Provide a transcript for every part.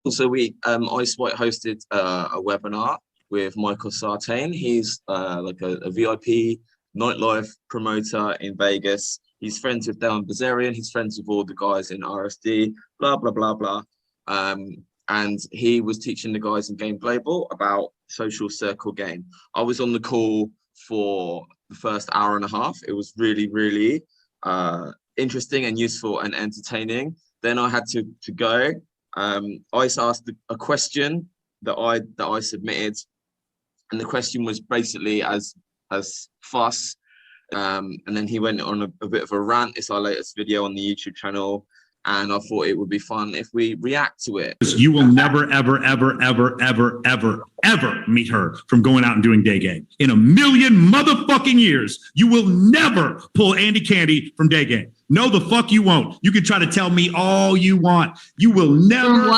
So Ice White hosted a webinar with Michael Sartain. He's like a VIP nightlife promoter in Vegas. He's friends with Dylan Bazarian. He's friends with all the guys in RSD, blah, blah, blah, blah. And he was teaching the guys in Game Global about social circle game. I was on the call for the first hour and a half. It was really, really interesting and useful and entertaining. Then I had to go. Ice asked a question that I submitted, and the question was basically as fuss. And then he went on a bit of a rant. It's our latest video on the YouTube channel, and I thought it would be fun if we react to it. You will never, ever, ever, ever, ever, ever, ever meet her from going out and doing Daygame. In a million motherfucking years, you will never pull Andy Candy from Daygame. No, the fuck you won't. You can try to tell me all you want. You will never,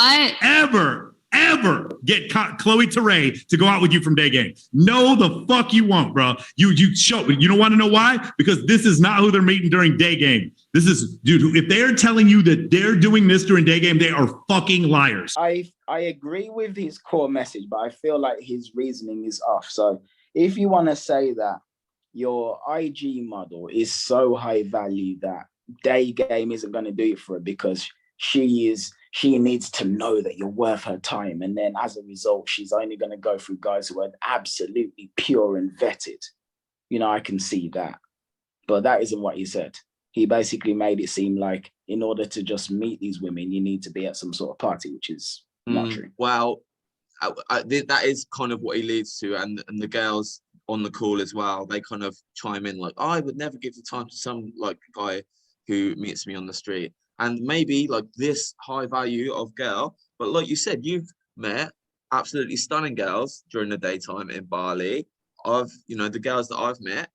ever get Chloe Teray to go out with you from Daygame. No, the fuck you won't, bro. You don't want to know why? Because this is not who they're meeting during Daygame. This is, dude, if they're telling you that they're doing this during Daygame, they are fucking liars. I agree with his core message, but I feel like his reasoning is off. So if you want to say that your IG model is so high value that Daygame isn't going to do it for her because she needs to know that you're worth her time, and then as a result she's only going to go through guys who are absolutely pure and vetted, you know, I can see that. But that isn't what he said. He basically made it seem like in order to just meet these women you need to be at some sort of party, which is not true. Well, that is kind of what he leads to, and the girls on the call as well, they kind of chime in like, I would never give the time to some like guy who meets me on the street. And maybe like this high value of girl, but like you said, you've met absolutely stunning girls during the daytime in Bali. The girls that I've met,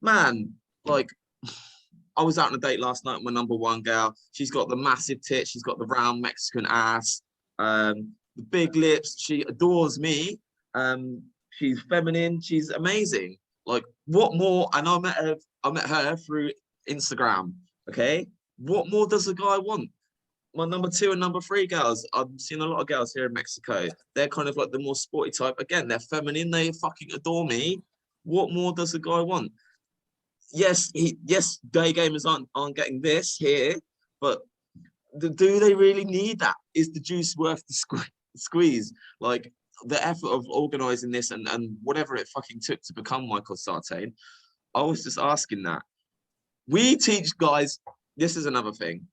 man, like I was out on a date last night with my number one girl. She's got the massive tits, she's got the round Mexican ass, the big lips, she adores me. She's feminine, she's amazing. Like what more? And I met her through Instagram. Okay, what more does a guy want? My number 2 and number 3 girls, I've seen a lot of girls here in Mexico. They're kind of like the more sporty type. Again, they're feminine, they fucking adore me. What more does a guy want? Yes, day gamers aren't getting this here, but do they really need that? Is the juice worth the squeeze? Like the effort of organizing this and whatever it fucking took to become Michael Sartain, I was just asking that. We teach guys, this is another thing.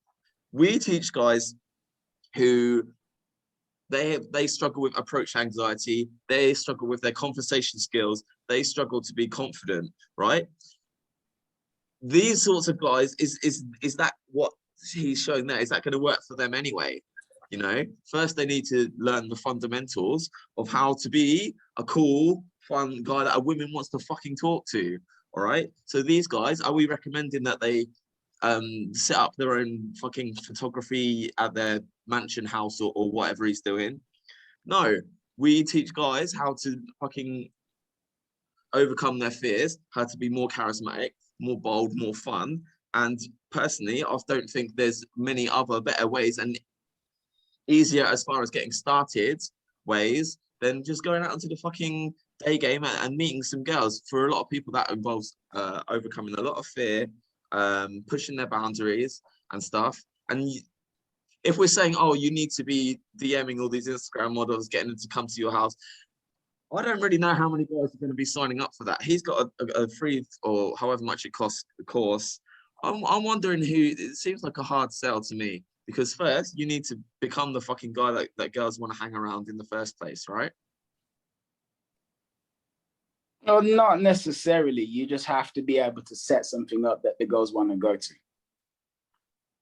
We teach guys who they struggle with approach anxiety, they struggle with their conversation skills, they struggle to be confident, right? These sorts of guys, is that what he's showing there? Is that going to work for them anyway? You know, first they need to learn the fundamentals of how to be a cool, fun guy that a woman wants to fucking talk to. All right. So these guys, are we recommending that they set up their own fucking photography at their mansion house or whatever he's doing? No, we teach guys how to fucking overcome their fears, how to be more charismatic, more bold, more fun. And personally, I don't think there's many other better ways and easier as far as getting started ways than just going out into the fucking day game and meeting some girls. For a lot of people, that involves overcoming a lot of fear, pushing their boundaries and stuff. And if we're saying, oh, you need to be DMing all these Instagram models, getting them to come to your house, I don't really know how many guys are going to be signing up for that. He's got a free or however much it costs the course. I'm wondering who. It seems like a hard sell to me, because first you need to become the fucking guy that girls want to hang around in the first place, right? No, not necessarily. You just have to be able to set something up that the girls want to go to.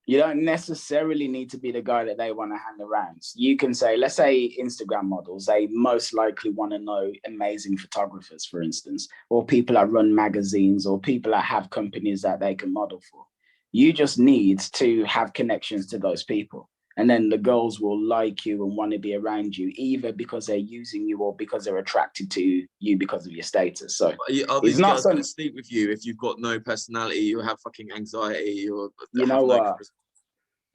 You don't necessarily need to be the guy that they want to hang around. You can say, let's say Instagram models, they most likely want to know amazing photographers, for instance, or people that run magazines or people that have companies that they can model for. You just need to have connections to those people. And then the girls will like you and want to be around you, either because they're using you or because they're attracted to you because of your status. So are these girls going to sleep with you if you've got no personality, you have fucking anxiety, or you know what?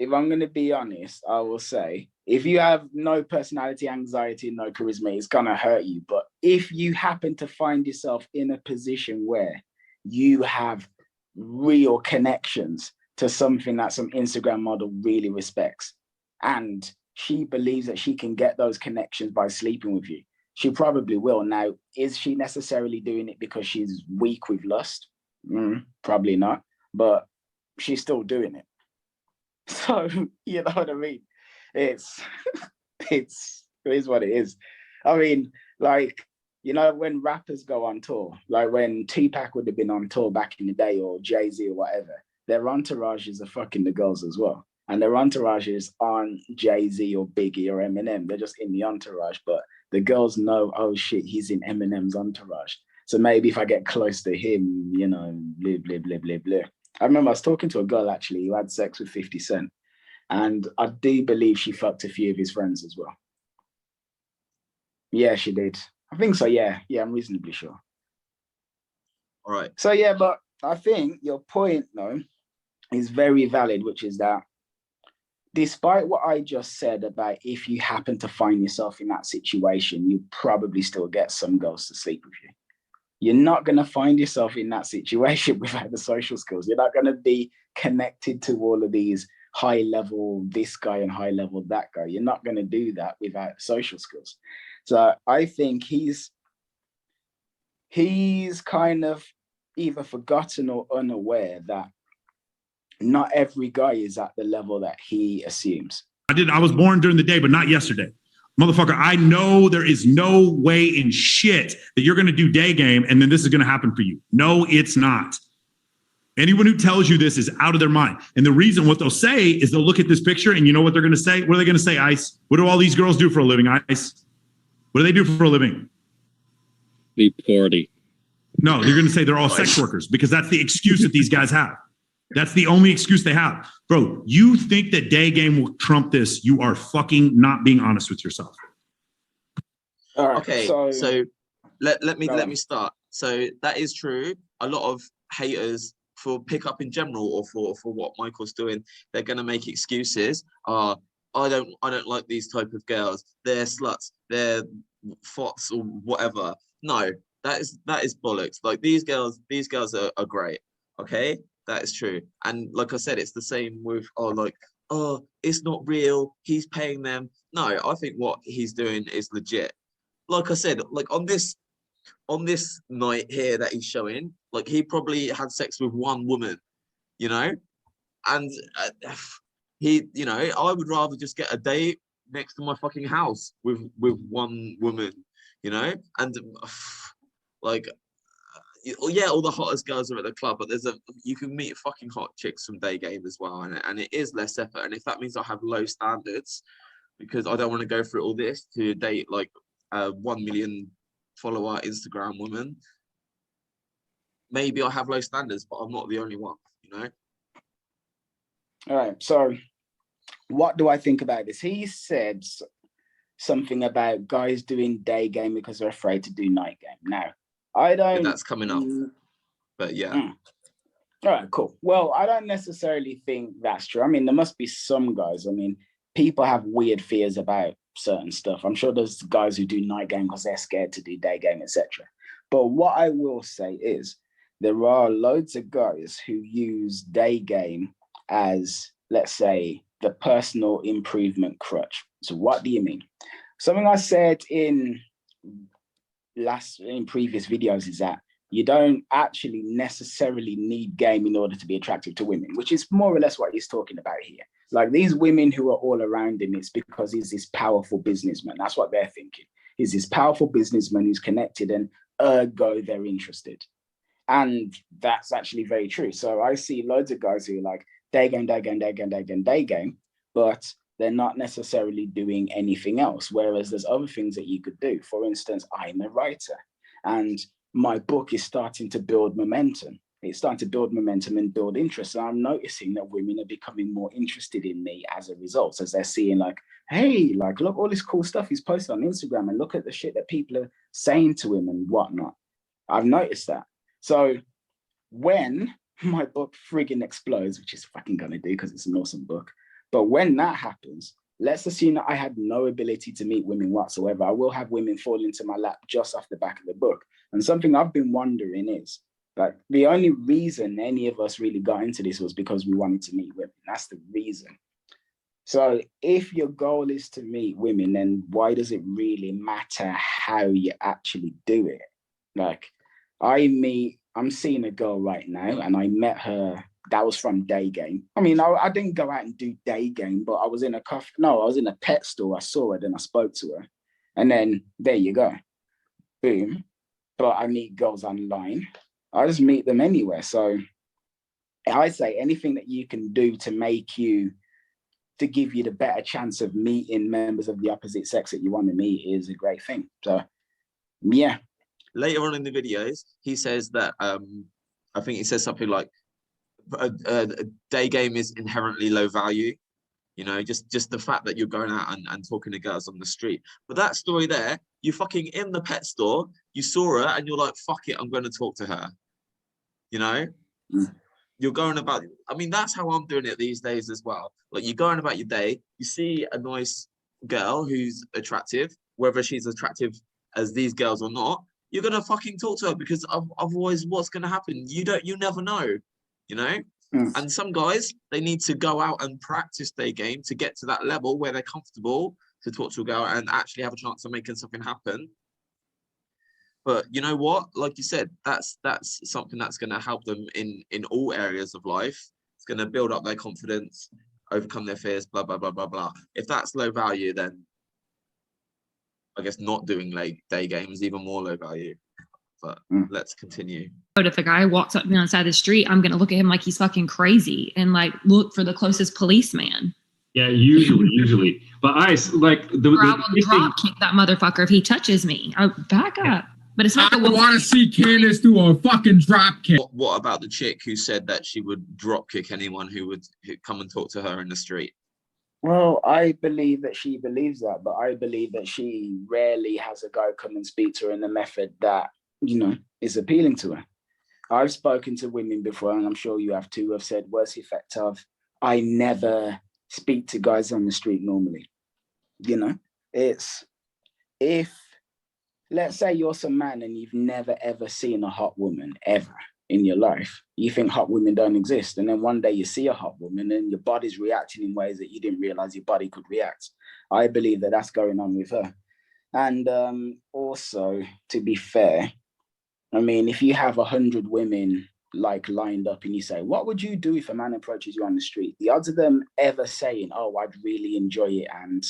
If I'm going to be honest, I will say If you have no personality, anxiety, no charisma, it's gonna hurt you. But if you happen to find yourself in a position where you have real connections to something that some Instagram model really respects, and she believes that she can get those connections by sleeping with you, she probably will. Now, is she necessarily doing it because she's weak with lust? Probably not, but she's still doing it. So, you know what I mean? It is what it is. I mean, like, you know, when rappers go on tour, like when Tupac would have been on tour back in the day, or Jay-Z or whatever, their entourages are fucking the girls as well. And their entourages aren't Jay-Z or Biggie or Eminem. They're just in the entourage, but the girls know, oh shit, he's in Eminem's entourage. So maybe if I get close to him, you know, blah, blah, blah, blah, blah. I remember I was talking to a girl actually who had sex with 50 Cent. And I do believe she fucked a few of his friends as well. Yeah, she did. I think so, yeah. Yeah, I'm reasonably sure. All right. So, yeah, but I think your point, though, is very valid, which is that despite what I just said about if you happen to find yourself in that situation, you probably still get some girls to sleep with you. You're not going to find yourself in that situation without the social skills. You're not going to be connected to all of these high level this guy and high level that guy. You're not going to do that without social skills. So I think he's kind of either forgotten or unaware that not every guy is at the level that he assumes. I was born during the day, but not yesterday. Motherfucker, I know there is no way in shit that you're going to do day game and then this is going to happen for you. No, it's not. Anyone who tells you this is out of their mind. And the reason what they'll say is they'll look at this picture and you know what they're going to say? What are they going to say, Ice? What do all these girls do for a living, Ice? What do they do for a living? Be party. No, they're going to say they're all sex workers because that's the excuse that these guys have. That's the only excuse they have. Bro, you think that day game will trump this? You are fucking not being honest with yourself. All right, okay, so let me start. So that is true. A lot of haters for pickup in general, or for what Michael's doing, they're gonna make excuses. I don't like these type of girls. They're sluts. They're fots or whatever. No, that is bollocks. Like these girls are great. Okay, that is true. And like I said, it's the same with it's not real. He's paying them. No, I think what he's doing is legit. Like I said, like on this night here that he's showing, like he probably had sex with one woman, you know, and he, you know, I would rather just get a date next to my fucking house with one woman, you know, and like, yeah, all the hottest girls are at the club, but you can meet fucking hot chicks from Daygame as well, and it is less effort. And if that means I have low standards because I don't want to go through all this to date like a 1 million follower Instagram woman, maybe I have low standards, but I'm not the only one, you know. All right, so what do I think about this? He said something about guys doing day game because they're afraid to do night game. Now, I don't... Yeah, that's coming up, but yeah. All right, cool. Well, I don't necessarily think that's true. I mean, there must be some guys. I mean, people have weird fears about certain stuff. I'm sure there's guys who do night game because they're scared to do day game, etc. But what I will say is there are loads of guys who use day game as, let's say, the personal improvement crutch. So what do you mean? Something I said in previous videos is that you don't actually necessarily need game in order to be attractive to women, which is more or less what he's talking about here. Like these women who are all around him, it's because he's this powerful businessman. That's what they're thinking. He's this powerful businessman who's connected and ergo they're interested. And that's actually very true. So I see loads of guys who are like day game, but they're not necessarily doing anything else. Whereas there's other things that you could do. For instance, I'm a writer and my book is starting to build momentum. It's starting to build momentum and build interest. And I'm noticing that women are becoming more interested in me as a result, as they're seeing like, hey, like, look, all this cool stuff he's posted on Instagram and look at the shit that people are saying to him and whatnot. I've noticed that. So when my book friggin' explodes, which is fucking gonna do because it's an awesome book, but when that happens, let's assume that I had no ability to meet women whatsoever. I will have women fall into my lap just off the back of the book. And something I've been wondering is, like, the only reason any of us really got into this was because we wanted to meet women. That's the reason. So if your goal is to meet women, then why does it really matter how you actually do it? Like, I'm seeing a girl right now, and I met her. That was from Daygame. I mean, I didn't go out and do Daygame, but I was in a pet store. I saw her, then I spoke to her. And then there you go. Boom. But I meet girls online. I just meet them anywhere. So I say anything that you can do to give you the better chance of meeting members of the opposite sex that you want to meet is a great thing. So, yeah. Later on in the videos, he says that, I think he says something like, a Daygame is inherently low value, you know, just the fact that you're going out and talking to girls on the street. But that story there, you fucking in the pet store, you saw her and you're like, fuck it, I'm going to talk to her, you know. You're going about, I mean, that's how I'm doing it these days as well. Like, you're going about your day, you see a nice girl who's attractive, whether she's attractive as these girls or not, you're gonna fucking talk to her, because otherwise what's gonna happen? You never know, you know. And some guys, they need to go out and practice their game to get to that level where they're comfortable to talk to a girl and actually have a chance of making something happen. But you know what, like you said, that's something that's going to help them in all areas of life. It's going to build up their confidence, overcome their fears, blah blah blah blah blah. If that's low value, then I guess not doing Daygame is even more low value. But let's continue. But if a guy walks up to me on the side of the street, I'm going to look at him like he's fucking crazy and like look for the closest policeman. Yeah, usually. But I like I will drop kick that motherfucker if he touches me. I back up. But it's not. I want to see Candace do a fucking drop kick. What about the chick who said that she would drop kick anyone who would come and talk to her in the street? Well, I believe that she believes that, but I believe that she rarely has a guy come and speak to her in a method that, you know, is appealing to her. I've spoken to women before, and I'm sure you have too, who have said, what's the effect of, I never speak to guys on the street normally. You know, it's, if, let's say you're some man and you've never ever seen a hot woman ever in your life, you think hot women don't exist, and then one day you see a hot woman and your body's reacting in ways that you didn't realize your body could react. I believe that that's going on with her. And also, to be fair, I mean, if you have 100 women like lined up and you say, what would you do if a man approaches you on the street? The odds of them ever saying, oh, I'd really enjoy it and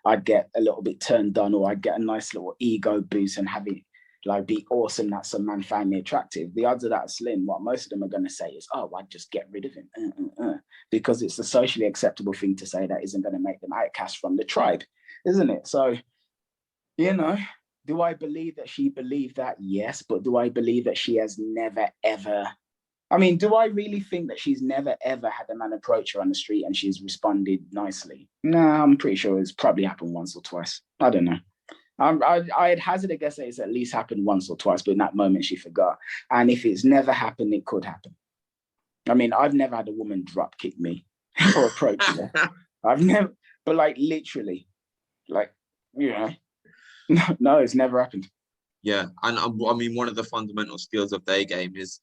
I'd get a little bit turned on, or I'd get a nice little ego boost and have it like be awesome that some man found me attractive, the odds of that are slim. What most of them are going to say is, oh, I'd just get rid of him, because it's a socially acceptable thing to say that isn't going to make them outcast from the tribe, isn't it? So, you know, do I believe that she believed that? Yes. But do I believe that she has never, ever, I mean, do I really think that she's never, ever had a man approach her on the street and she's responded nicely? No, I'm pretty sure it's probably happened once or twice. I don't know. I'd hazard a guess that it's at least happened once or twice, but in that moment she forgot. And if it's never happened, it could happen. I mean, I've never had a woman drop kick me or approach me. I've never, but like literally, like, you know, no, it's never happened. Yeah, and I mean, one of the fundamental skills of Daygame is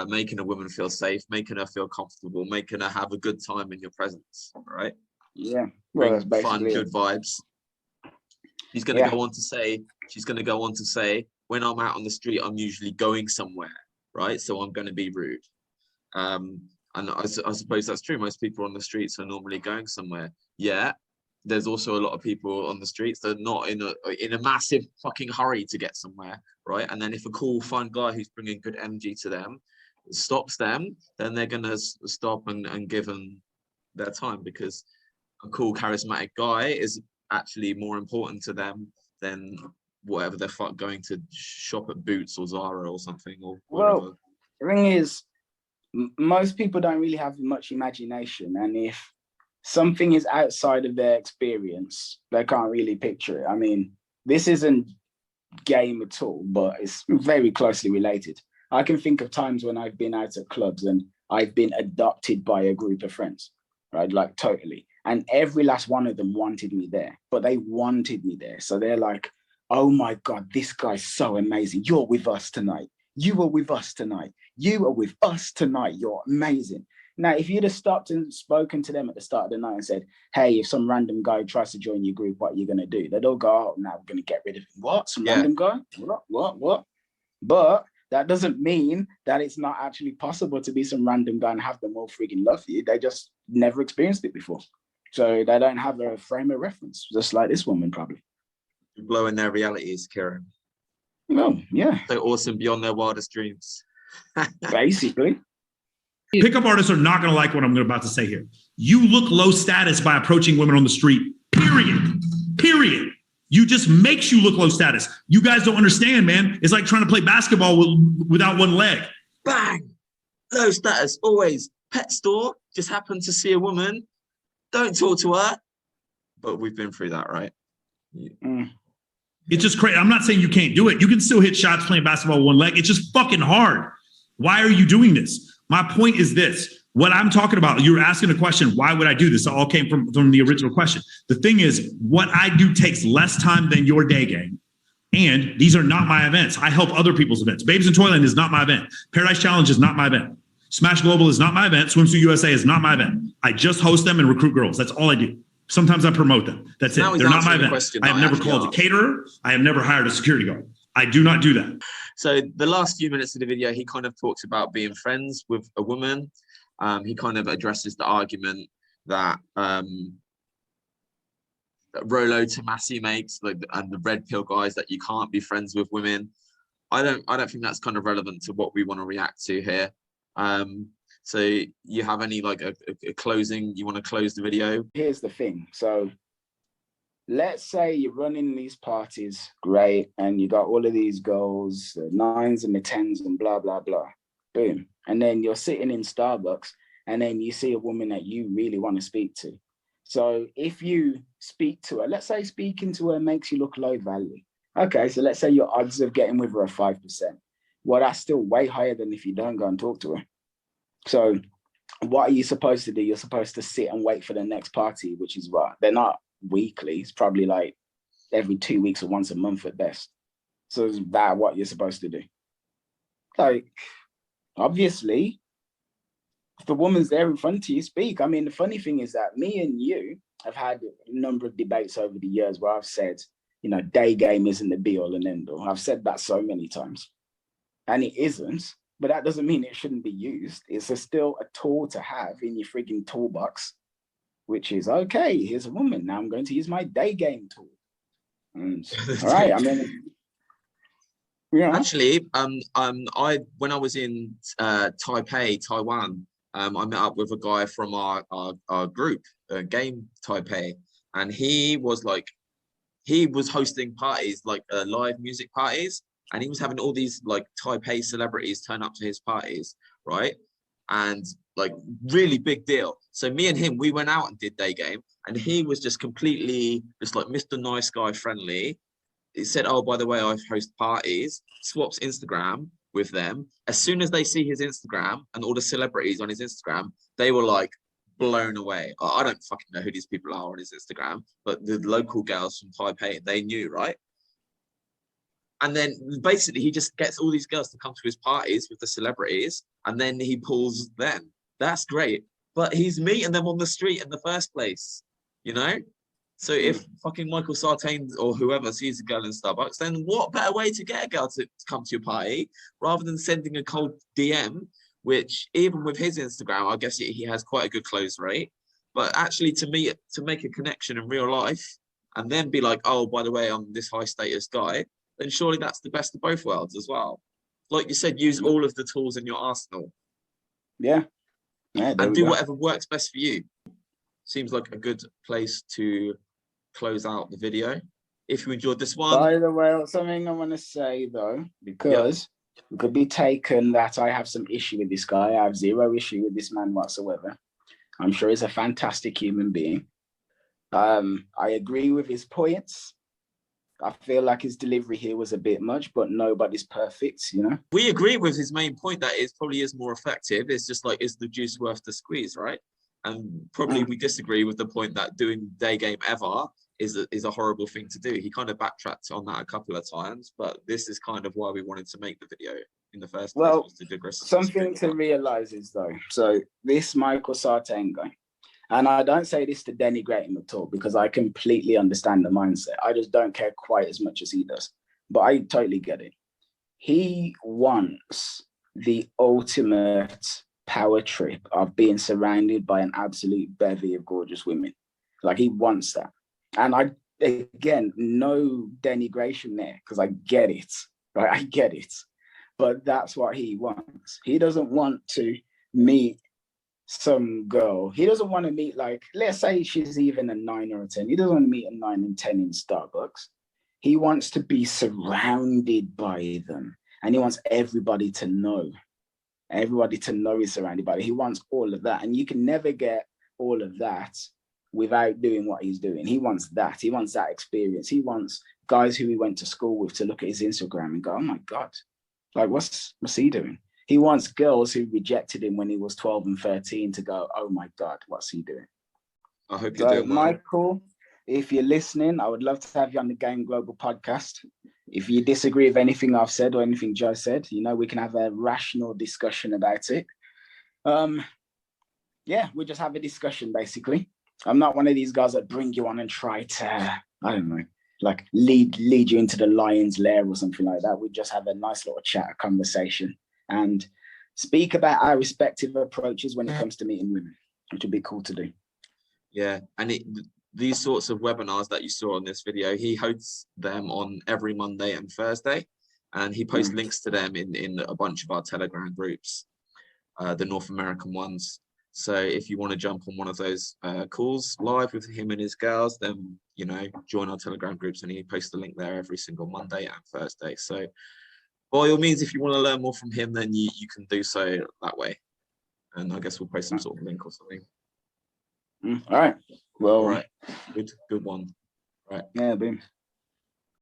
making a woman feel safe, making her feel comfortable, making her have a good time in your presence, right? Yeah, well, that's basically fun, good vibes. She's going to go on to say, when I'm out on the street, I'm usually going somewhere, right? So I'm going to be rude. And I suppose that's true. Most people on the streets are normally going somewhere. Yeah, there's also a lot of people on the streets that are not in a massive fucking hurry to get somewhere, right? And then if a cool, fun guy who's bringing good energy to them stops them, then they're going to stop and give them their time, because a cool, charismatic guy is actually more important to them than whatever they're going to shop at Boots or Zara or something, or whatever. Well, the thing is, most people don't really have much imagination, and if something is outside of their experience, they can't really picture it. I mean, this isn't game at all, but it's very closely related. I can think of times when I've been out at clubs and I've been adopted by a group of friends, right? Like totally. And every last one of them wanted me there, but they wanted me there. So they're like, oh my God, this guy's so amazing. You're with us tonight. You are with us tonight. You are with us tonight. You're amazing. Now, if you'd have stopped and spoken to them at the start of the night and said, hey, if some random guy tries to join your group, what are you going to do? They'd all go, oh, now we're going to get rid of him. What? Some random guy? What? But that doesn't mean that it's not actually possible to be some random guy and have them all freaking love you. They just never experienced it before. So they don't have a frame of reference, just like this woman probably. Blowing their realities, Ciaran. Well, yeah. So awesome beyond their wildest dreams. Basically. Pickup artists are not going to like what I'm about to say here. You look low status by approaching women on the street, period. You just makes you look low status. You guys don't understand, man. It's like trying to play basketball without one leg. Bang! Low status, always. Pet store, just happened to see a woman. Don't talk to her. But we've been through that, right? It's just crazy. I'm not saying you can't do it. You can still hit shots playing basketball with one leg. It's just fucking hard. Why are you doing this? My point is this. What I'm talking about, you're asking a question, why would I do this? It all came from the original question. The thing is, what I do takes less time than your day game. And these are not my events. I help other people's events. Babes in Toyland is not my event. Paradise Challenge is not my event. Smash Global is not my event. Swimsuit USA is not my event. I just host them and recruit girls. That's all I do. Sometimes I promote them. That's it. They're not my event. I have never called a caterer. I have never hired a security guard. I do not do that. So the last few minutes of the video, he kind of talks about being friends with a woman. He kind of addresses the argument that Rolo Tomasi makes, like, and the red pill guys, that you can't be friends with women. I don't think that's kind of relevant to what we want to react to here. So you have any like a closing, you want to close the video? Here's the thing. So let's say you're running these parties, great, and you got all of these girls, the 9s and the 10s and blah, blah, blah. Boom. And then you're sitting in Starbucks and then you see a woman that you really want to speak to. So if you speak to her, let's say speaking to her makes you look low value. Okay, so let's say your odds of getting with her are 5%. Well, that's still way higher than if you don't go and talk to her. So what are you supposed to do? You're supposed to sit and wait for the next party, which is what? They're not weekly. It's probably like every 2 weeks or once a month at best. So is that what you're supposed to do? Like, obviously, if the woman's there in front of you, speak. I mean, the funny thing is that me and you have had a number of debates over the years where I've said, you know, Daygame isn't the be all and end all. I've said that so many times. And it isn't, but that doesn't mean it shouldn't be used. It's still a tool to have in your frigging toolbox, which is, okay, here's a woman. Now I'm going to use my Daygame tool. And, all right, I mean, yeah. Actually, when I was in Taipei, Taiwan, I met up with a guy from our group, Game Taipei, and he was hosting parties, like live music parties, and he was having all these like Taipei celebrities turn up to his parties, right? And like really big deal. So me and him, we went out and did Daygame, and he was just completely just like Mr. Nice Guy friendly. He said, oh, by the way, I host parties, swaps Instagram with them. As soon as they see his Instagram and all the celebrities on his Instagram, they were like blown away. I don't fucking know who these people are on his Instagram, but the local girls from Taipei, they knew, right? And then basically he just gets all these girls to come to his parties with the celebrities, and then he pulls them. That's great. But he's meeting them on the street in the first place, you know? So if fucking Michael Sartain or whoever sees a girl in Starbucks, then what better way to get a girl to come to your party rather than sending a cold DM, which even with his Instagram, I guess he has quite a good close rate. But actually to make a connection in real life and then be like, oh, by the way, I'm this high status guy, then surely that's the best of both worlds as well. Like you said, use all of the tools in your arsenal. Yeah. And do whatever works best for you. Seems like a good place to close out the video. If you enjoyed this one. By the way, something I want to say though, because it could be taken that I have some issue with this guy. I have zero issue with this man whatsoever. I'm sure he's a fantastic human being. I agree with his points. I feel like his delivery here was a bit much, but nobody's perfect, you know? We agree with his main point that it probably is more effective. It's just like, is the juice worth the squeeze, right? And probably we disagree with the point that doing day game ever is a horrible thing to do. He kind of backtracked on that a couple of times, but this is kind of why we wanted to make the video in the first place. Well, was to digress something to realize is though, so this Michael Sartain guy, and I don't say this to denigrate him at all because I completely understand the mindset. I just don't care quite as much as he does, but I totally get it. He wants the ultimate power trip of being surrounded by an absolute bevy of gorgeous women. Like he wants that. And I, again, no denigration there because I get it, right? I get it. But that's what he wants. He doesn't want to meet some girl. He doesn't want to meet, like, let's say she's even a 9 or a 10. He doesn't want to meet a 9 and 10 in Starbucks. He wants to be surrounded by them. And he wants everybody to know. Everybody to know he's surrounded by them. He wants all of that. And you can never get all of that without doing what he's doing. He wants that. He wants that experience. He wants guys who he went to school with to look at his Instagram and go, oh my God, like what's he doing? He wants girls who rejected him when he was 12 and 13 to go, oh my God, what's he doing? I hope you're doing well. Michael, if you're listening, I would love to have you on the Game Global podcast. If you disagree with anything I've said or anything Joe said, you know, we can have a rational discussion about it. Yeah, we just have a discussion basically. I'm not one of these guys that bring you on and try to, I don't know, like lead you into the lion's lair or something like that. We just have a nice little chat, a conversation, and speak about our respective approaches when it comes to meeting women, which would be cool to do. Yeah, and these sorts of webinars that you saw on this video, he hosts them on every Monday and Thursday, and he posts links to them in a bunch of our Telegram groups, the North American ones. So if you want to jump on one of those calls live with him and his girls, then, you know, join our Telegram groups, and he posts the link there every single Monday and Thursday. So by all means, if you want to learn more from him, then you can do so that way. And I guess we'll post some sort of link or something. All right. Well, all right. Good one. All right. Yeah, boom.